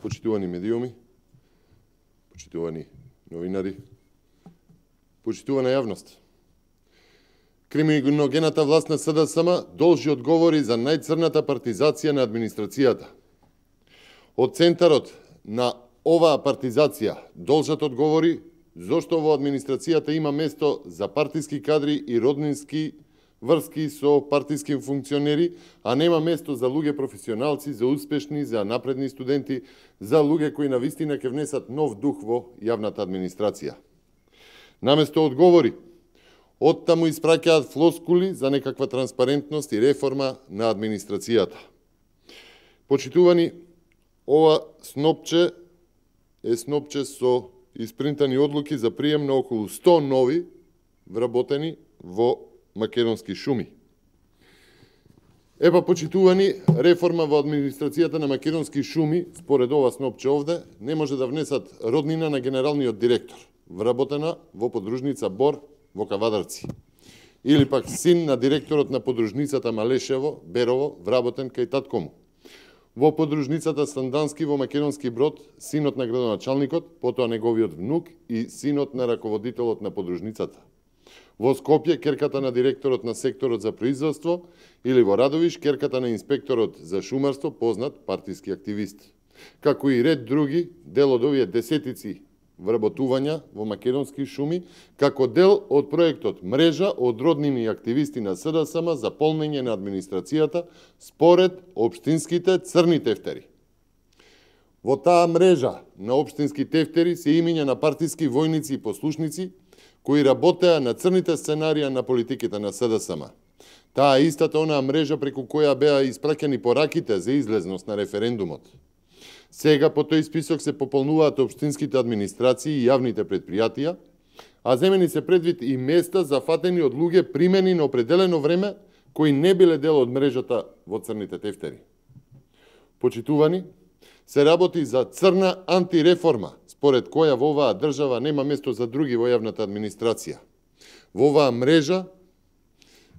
почитувани медиуми, почитувани новинари, почитувана јавност. Криминогената власт на СДСМ должи одговори за најцрната партизација на администрацијата. Од центарот на оваа партизација должат одговори зошто во администрацијата има место за партиски кадри и роднински врски со партиски функционери, а нема место за луѓе професионалци, за успешни, за напредни студенти, за луѓе кои навистина ќе внесат нов дух во јавната администрација. Наместо одговори, оттаму испраќаат флоскули за некаква транспарентност и реформа на администрацијата. Почитувани, ова снопче е снопче со испринтани одлуки за прием на околу 100 нови вработени во македонски шуми. Епа, почитувани, реформа во администрацијата на македонски шуми, според ова снопче овде, не може да внесат роднина на генералниот директор, вработена во подружница Бор во Кавадарци. Или пак син на директорот на подружницата Малешево, Берово, вработен кај таткому. Во подружницата Сандански во Македонски Брод, синот на градоначалникот, потоа неговиот внук и синот на раководителот на подружницата. Во Скопје, керката на директорот на секторот за производство, или во Радовиш, керката на инспекторот за шумарство, познат партиски активист. Како и ред други, дел од овие десетици вработувања во македонски шуми, како дел од проектот Мрежа од роднини и активисти на СДСМ за полнење на администрацијата според општинските црни тефтери. Во таа мрежа на општински тефтери се имиња на партиски војници и послушници кои работеа на црните сценарија на политиките на СДСМ. Таа истата онаа мрежа преку која беа испраќани пораките за излезност на референдумот. Сега по тој список се пополнуваат општинските администрации и јавните предпријатија, а земени се предвид и места зафатени од луѓе примени на определено време кои не биле дел од мрежата во црните тефтери. Почитувани, се работи за црна антиреформа, според која во оваа држава нема место за други во јавната администрација. Во оваа мрежа,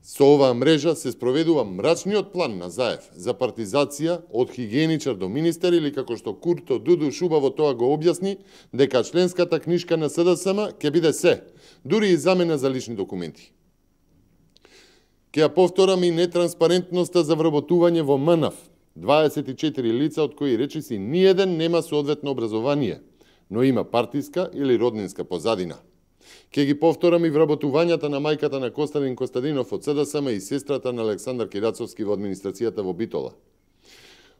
со оваа мрежа се спроведува мрачниот план на Заев за партизација од хигиеничар до министер, или како што Курто Дуду убаво тоа го објасни, дека членската книшка на СДСМ ќе биде се, дури и замена за лични документи. Ќе ја повторам и нетранспарентноста за вработување во МНАФ. 24 лица, од кои речиси ниеден нема соодветно образование, но има партиска или роднинска позадина. Ќе ги повторам и вработувањата на мајката на Костадин Костадинов од СДСМ и сестрата на Александар Кирацовски во администрацијата во Битола.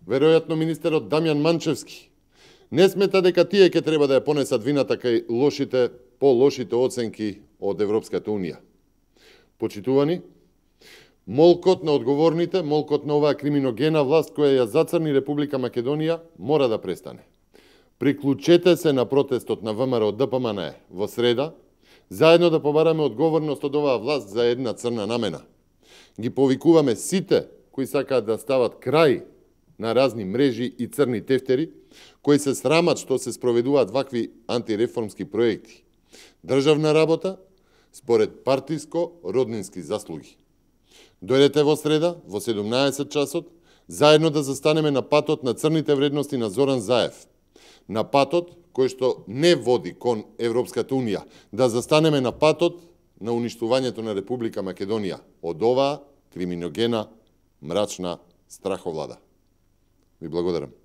Веројатно министерот Дамјан Манчевски не смета дека тие ќе треба да ја понесат вината кај по-лошите оценки од Европската Унија. Почитувани, молкот на одговорните, молкот на оваа криминогена власт која ја зацрни Република Македонија мора да престане. Приклучете се на протестот на ВМРО ДПМН во среда, заедно да побараме одговорност од оваа власт за една црна намена. Ги повикуваме сите кои сакаат да стават крај на разни мрежи и црни тефтери, кои се срамат што се спроведуваат вакви антиреформски проекти. Државна работа според партиско-роднински заслуги. Дојдете во среда, во 17 часот, заедно да застанеме на патот на црните вредности на Зоран Заев. На патот кој што не води кон Европската Унија, да застанеме на патот на уништувањето на Република Македонија од оваа криминогена, мрачна страховлада. Ви благодарам.